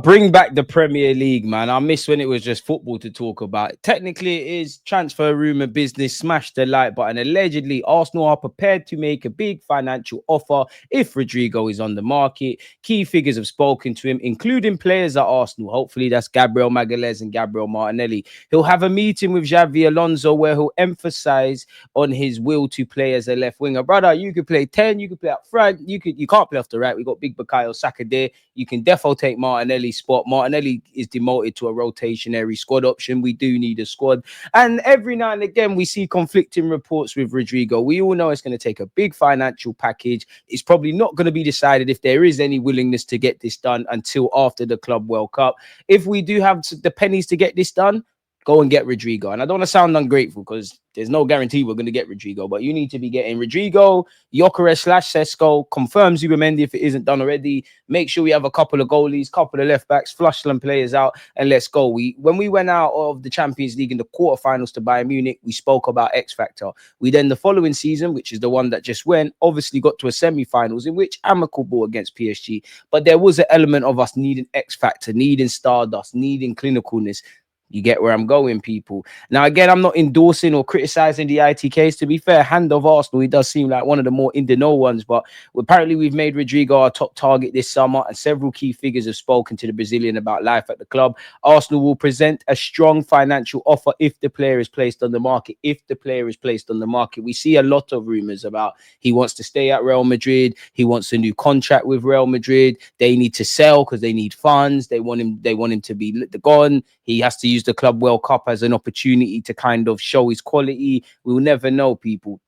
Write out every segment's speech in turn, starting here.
Bring back the Premier League, man. I miss when it was just football to talk about. Technically, it is transfer rumor business. Smash the like button. Allegedly, Arsenal are prepared to make a big financial offer if Rodrygo is on the market. Key figures have spoken to him, including players at Arsenal. Hopefully, that's Gabriel Magalhaes and Gabriel Martinelli. He'll have a meeting with Xavi Alonso where he'll emphasize on his will to play as a left winger. Brother, you could play 10, you could play up front, you can't play off the right. We got big Bukayo Saka there. You can defo take Martinelli's spot. Martinelli is demoted to a rotationary squad option. We do need a squad. And every now and again, we see conflicting reports with Rodrygo. We all know it's going to take a big financial package. It's probably not going to be decided if there is any willingness to get this done until after the Club World Cup. If we do have the pennies to get this done, go and get Rodrygo. And I don't want to sound ungrateful because there's no guarantee we're going to get Rodrygo, but you need to be getting Rodrygo, Gyökeres/Sesko, confirm Zubimendi if it isn't done already. Make sure we have a couple of goalies, couple of left backs, flush some players out, and let's go. When we went out of the Champions League in the quarterfinals to Bayern Munich, we spoke about X Factor. We then the following season, which is the one that just went, obviously got to a semi-finals in which amicable against PSG, but there was an element of us needing X Factor, needing stardust, needing clinicalness. You get where I'm going, people. Now, again, I'm not endorsing or criticizing the ITKs. To be fair, hand of Arsenal, he does seem like one of the more in-the-know ones. But apparently, we've made Rodrygo our top target this summer, and several key figures have spoken to the Brazilian about life at the club. Arsenal will present a strong financial offer if the player is placed on the market. If the player is placed on the market, we see a lot of rumors about he wants to stay at Real Madrid. He wants a new contract with Real Madrid. They need to sell because they need funds. They want him to be gone. He has to use the Club World Cup as an opportunity to kind of show his quality. We'll never know, people.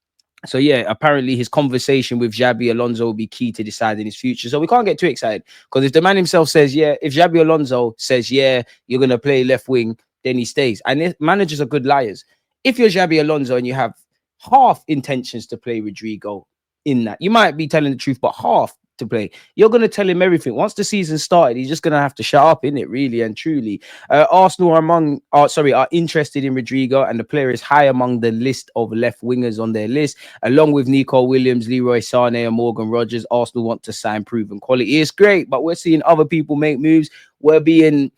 So yeah, apparently his conversation with Xabi Alonso will be key to deciding his future. So we can't get too excited because if the man himself says, yeah, if Xabi Alonso says, yeah, you're going to play left wing, then he stays. And managers are good liars. If you're Xabi Alonso and you have half intentions to play Rodrygo in that, you might be telling the truth, but half to play, you're going to tell him everything. Once the season started, he's just going to have to shut up, innit, really and truly. Arsenal are interested in Rodrygo, and the player is high among the list of left wingers on their list, along with Nico Williams, Leroy Sané, and Morgan Rogers. Arsenal want to sign proven quality. It's great, but we're seeing other people make moves. We're being,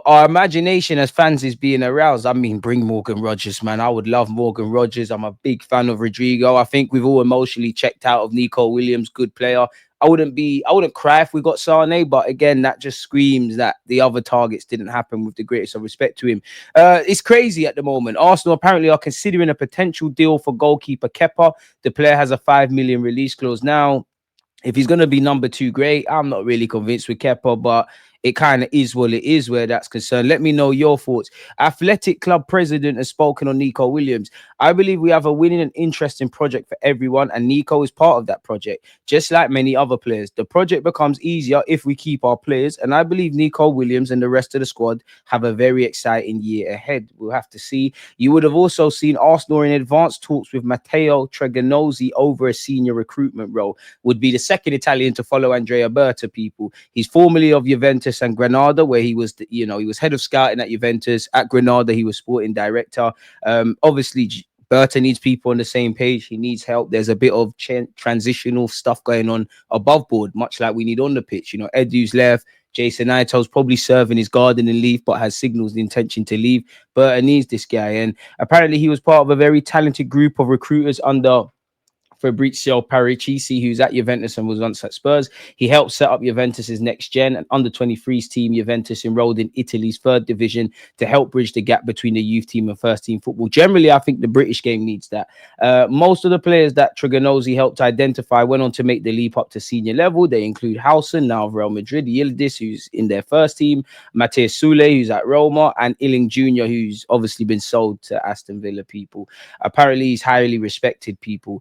our imagination as fans is being aroused. I mean, bring Morgan Rogers, man. I would love Morgan Rogers. I'm a big fan of Rodrygo. I think we've all emotionally checked out of Nico Williams, good player. I wouldn't cry if we got Sané, but again, that just screams that the other targets didn't happen, with the greatest of respect to him. It's crazy at the moment. Arsenal apparently are considering a potential deal for goalkeeper Kepa. The player has a 5 million release clause. Now, if he's going to be number 2, great. I'm not really convinced with Kepa, but it kind of is what it is where that's concerned. Let me know your thoughts. Athletic Club president has spoken on Nico Williams. I believe we have a winning and interesting project for everyone, and Nico is part of that project. Just like many other players, the project becomes easier if we keep our players, and I believe Nico Williams and the rest of the squad have a very exciting year ahead. We'll have to see. You would have also seen Arsenal in advanced talks with Matteo Tregonozzi over a senior recruitment role. Would be the second Italian to follow Andrea Berta, people. He's formerly of Juventus and Granada, where he was, he was head of scouting at Juventus. At Granada, he was sporting director. Obviously, Berta needs people on the same page. He needs help. There's a bit of transitional stuff going on above board, much like we need on the pitch. Edu's left. Jason Ito's probably serving his gardening leave, but has signals the intention to leave. Berta needs this guy. And apparently he was part of a very talented group of recruiters under Fabrizio Paratici, who's at Juventus and was once at Spurs. He helped set up Juventus's next gen and under 23s team. Juventus enrolled in Italy's 3rd division to help bridge the gap between the youth team and first team football. Generally, I think the British game needs that. Most of the players that Tregonozzi helped identify went on to make the leap up to senior level. They include Howson, now of Real Madrid, Yildiz, who's in their first team, Matheus Sule, who's at Roma, and Illing Jr., who's obviously been sold to Aston Villa, people. Apparently, he's highly respected, people.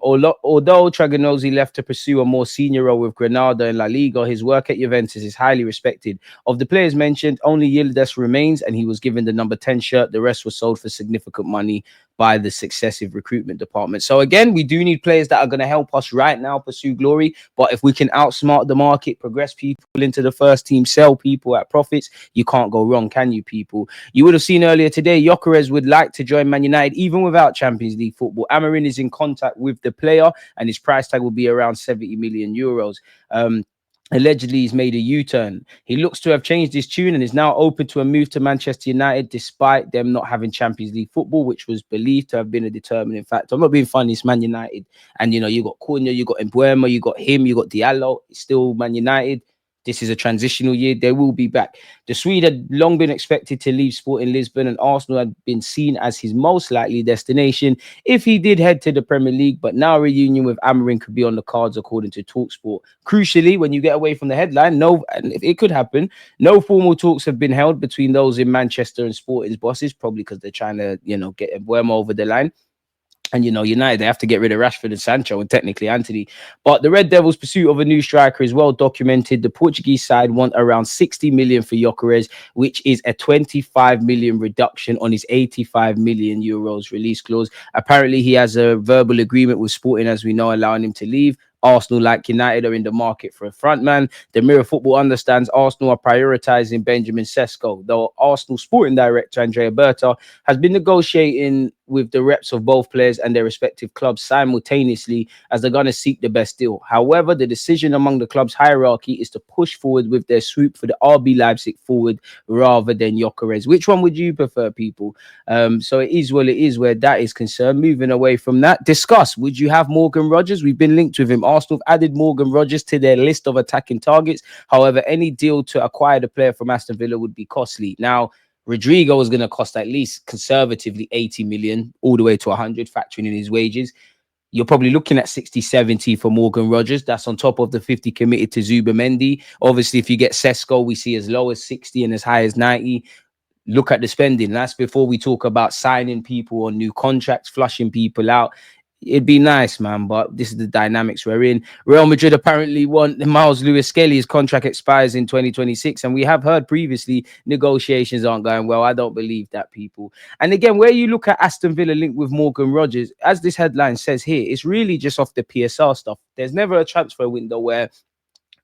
Although Tregonozzi left to pursue a more senior role with Granada and La Liga, his work at Juventus is highly respected. Of the players mentioned, only Yildiz remains, and he was given the number 10 shirt. The rest was sold for significant money by the successive recruitment department. So again, we do need players that are going to help us right now pursue glory. But if we can outsmart the market, progress people into the first team, sell people at profits, you can't go wrong, can you, people? You would have seen earlier today, Gyökeres would like to join Man United even without Champions League football. Amarin is in contact with the player, and his price tag will be around 70 million euros. allegedly he's made a U-turn. He looks to have changed his tune and is now open to a move to Manchester United, despite them not having Champions League football, which was believed to have been a determining factor. I'm not being funny, it's Man United. And, you got Cunha, you got Mbuemo, you got him, you got Diallo. It's still Man United. This is a transitional year. They will be back. The Swede had long been expected to leave Sporting Lisbon, and Arsenal had been seen as his most likely destination if he did head to the Premier League. But now a reunion with Amorim could be on the cards, according to TalkSport. Crucially, when you get away from the headline, and it could happen, no formal talks have been held between those in Manchester and Sporting's bosses, probably because they're trying to, get Mbuemo over the line. And, United, they have to get rid of Rashford and Sancho and technically Anthony. But the Red Devils' pursuit of a new striker is well documented. The Portuguese side want around 60 million for Gyökeres, which is a 25 million reduction on his 85 million euros release clause. Apparently, he has a verbal agreement with Sporting, as we know, allowing him to leave. Arsenal, like United, are in the market for a frontman. The Mirror Football understands Arsenal are prioritising Benjamin Sesko, though Arsenal sporting director Andrea Berta has been negotiating with the reps of both players and their respective clubs simultaneously, as they're going to seek the best deal. However, the decision among the club's hierarchy is to push forward with their swoop for the RB Leipzig forward rather than Gyökeres. Which one would you prefer, people? So it is what it is where that is concerned. Moving away from that, discuss, would you have Morgan Rogers? We've been linked with him. Arsenal have added Morgan Rogers to their list of attacking targets. However, any deal to acquire the player from Aston Villa would be costly. Now, Rodrygo is going to cost at least conservatively 80 million, all the way to 100, factoring in his wages. You're probably looking at 60, 70 for Morgan Rogers. That's on top of the 50 committed to Zubamendi. Obviously, if you get Sesko, we see as low as 60 and as high as 90. Look at the spending. That's before we talk about signing people on new contracts, flushing people out. It'd be nice, man, but this is the dynamics we're in. Real Madrid apparently want Miles Lewis Skelly's contract expires in 2026, and we have heard previously negotiations aren't going well. I don't believe that, people. And again, where you look at Aston Villa linked with Morgan Rogers, as this headline says here, it's really just off the PSR stuff. There's never a transfer window where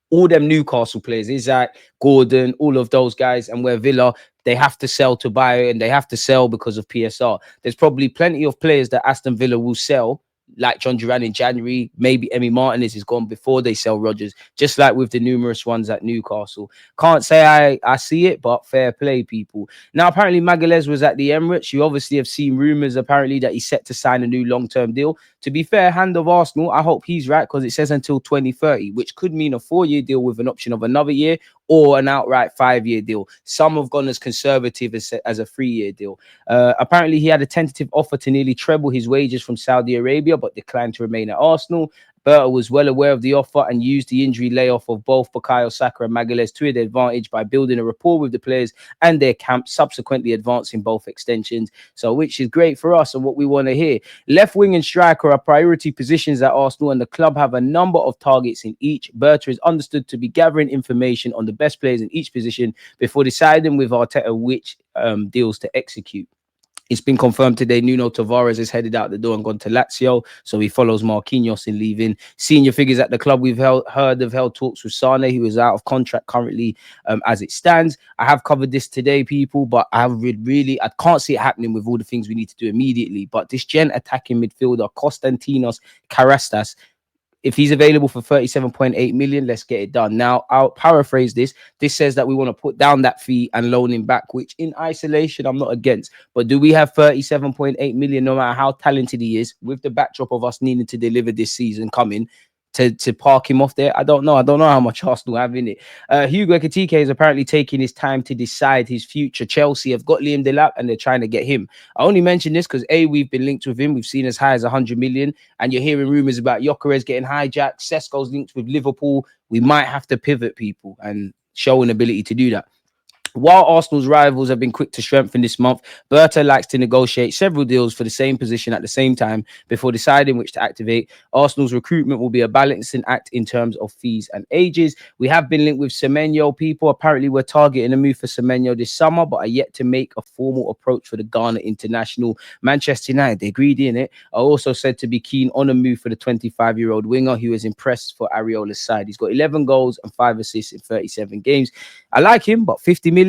all them Newcastle players, Isaac, Gordon, all of those guys, and where Villa, they have to sell to buy, and they have to sell because of PSR. There's probably plenty of players that Aston Villa will sell, like John Duran in January. Maybe Emi Martinez is gone before they sell Rodgers, just like with the numerous ones at Newcastle. Can't say I see it, but fair play, people. Now, apparently Magalhaes was at the Emirates. You obviously have seen rumours apparently that he's set to sign a new long-term deal. To be fair, hand of Arsenal, I hope he's right, because it says until 2030, which could mean a 4-year deal with an option of another year, or an outright 5-year deal. Some have gone as conservative as a 3-year deal. Apparently, he had a tentative offer to nearly treble his wages from Saudi Arabia, but declined to remain at Arsenal. Berta was well aware of the offer and used the injury layoff of both Bukayo Saka and Magalhaes to their advantage by building a rapport with the players and their camp, subsequently advancing both extensions. So, which is great for us and what we want to hear. Left wing and striker are priority positions at Arsenal, and the club have a number of targets in each. Berta is understood to be gathering information on the best players in each position before deciding with Arteta which deals to execute. It's been confirmed today Nuno Tavares is headed out the door and gone to Lazio, so he follows Marquinhos in leaving. Senior figures at the club we've heard have held talks with Sane, who is out of contract currently as it stands. I have covered this today, people, but I can't see it happening with all the things we need to do immediately. But this attacking midfielder, Konstantinos Karastas, if he's available for 37.8 million, let's get it done. Now, I'll paraphrase this. This says that we want to put down that fee and loan him back, which in isolation, I'm not against. But do we have 37.8 million, no matter how talented he is, with the backdrop of us needing to deliver this season coming, to park him off there? I don't know how much Arsenal have in it. Hugo Ekitike is apparently taking his time to decide his future. Chelsea have got Liam Delap and they're trying to get him. I only mention this because we've been linked with him. We've seen as high as 100 million, and you're hearing rumours about Gyökeres getting hijacked. Sesko's linked with Liverpool. We might have to pivot, people, and show an ability to do that. While Arsenal's rivals have been quick to strengthen this month, Berta likes to negotiate several deals for the same position at the same time before deciding which to activate. Arsenal's recruitment will be a balancing act in terms of fees and ages. We have been linked with Semenyo. People apparently were targeting a move for Semenyo this summer, but are yet to make a formal approach for the Ghana international. Manchester United, they're greedy in it, are also said to be keen on a move for the 25-year-old winger, who is impressed for Areola's side. He's got 11 goals and 5 assists in 37 games. I like him, but 50 million,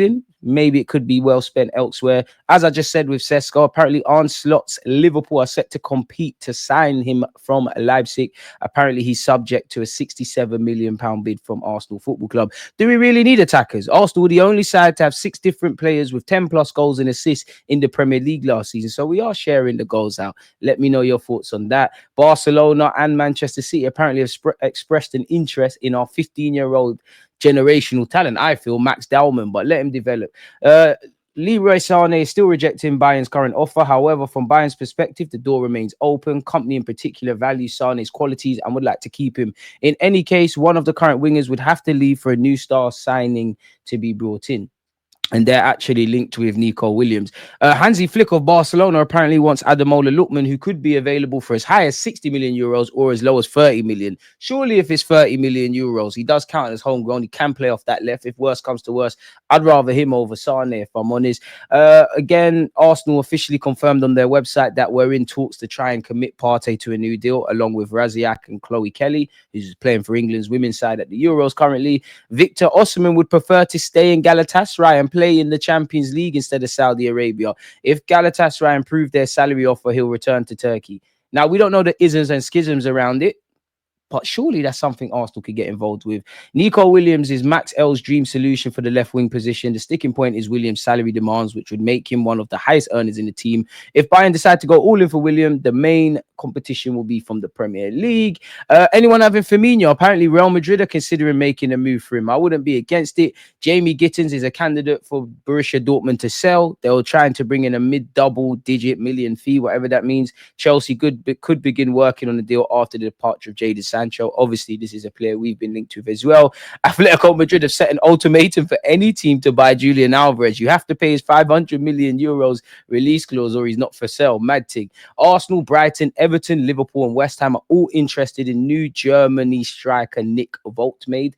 maybe it could be well spent elsewhere. As I just said with Sesko, apparently Arne Slot's Liverpool are set to compete to sign him from Leipzig. Apparently he's subject to a £67 million bid from Arsenal Football Club. Do we really need attackers? Arsenal were the only side to have 6 different players with 10 plus goals and assists in the Premier League last season. So we are sharing the goals out. Let me know your thoughts on that. Barcelona and Manchester City apparently have expressed an interest in our 15-year-old generational talent, I feel, Max Dowman, but let him develop. Leroy Sané is still rejecting Bayern's current offer. However, from Bayern's perspective, the door remains open. Company in particular values Sané's qualities and would like to keep him. In any case, one of the current wingers would have to leave for a new star signing to be brought in. And they're actually linked with Nico Williams. Hansi Flick of Barcelona apparently wants Ademola Lookman, who could be available for as high as 60 million euros or as low as 30 million. Surely if it's 30 million euros, he does count as homegrown. He can play off that left. If worse comes to worse, I'd rather him over Sané, if I'm honest. Again, Arsenal officially confirmed on their website that we're in talks to try and commit Partey to a new deal, along with Raziak and Chloe Kelly, who's playing for England's women's side at the Euros currently. Victor Osimhen would prefer to stay in Galatasaray and play in the Champions League instead of Saudi Arabia. If Galatasaray improve their salary offer, he'll return to Turkey. Now, we don't know the isms and schisms around it, but surely that's something Arsenal could get involved with. Nico Williams is Max L's dream solution for the left wing position. The sticking point is Williams' salary demands, which would make him one of the highest earners in the team. If Bayern decide to go all in for William, the main competition will be from the Premier League. Anyone having Firmino? Apparently Real Madrid are considering making a move for him. I wouldn't be against it. Jamie Gittins is a candidate for Borussia Dortmund to sell. They were trying to bring in a mid-double-digit million fee, whatever that means. Chelsea could begin working on the deal after the departure of Jadon Sancho. Obviously, this is a player we've been linked with as well. Atletico Madrid have set an ultimatum for any team to buy Julian Alvarez. You have to pay his 500 million euros release clause or he's not for sale. Mad thing. Arsenal, Brighton, Everton, Liverpool and West Ham are all interested in new Germany striker Nick Voltmade.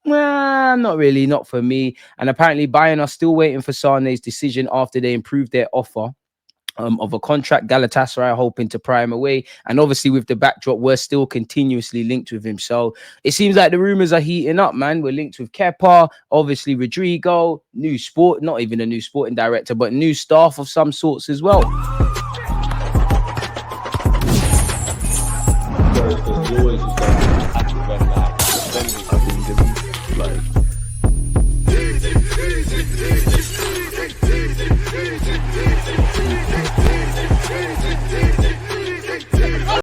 Well, not really, not for me. And apparently Bayern are still waiting for Sané's decision after they improved their offer of a contract. Galatasaray are hoping to pry him away, and obviously with the backdrop, we're still continuously linked with him. So it seems like the rumors are heating up, man. We're linked with Kepa, obviously Rodrygo, not even a new sporting director, but new staff of some sorts as well.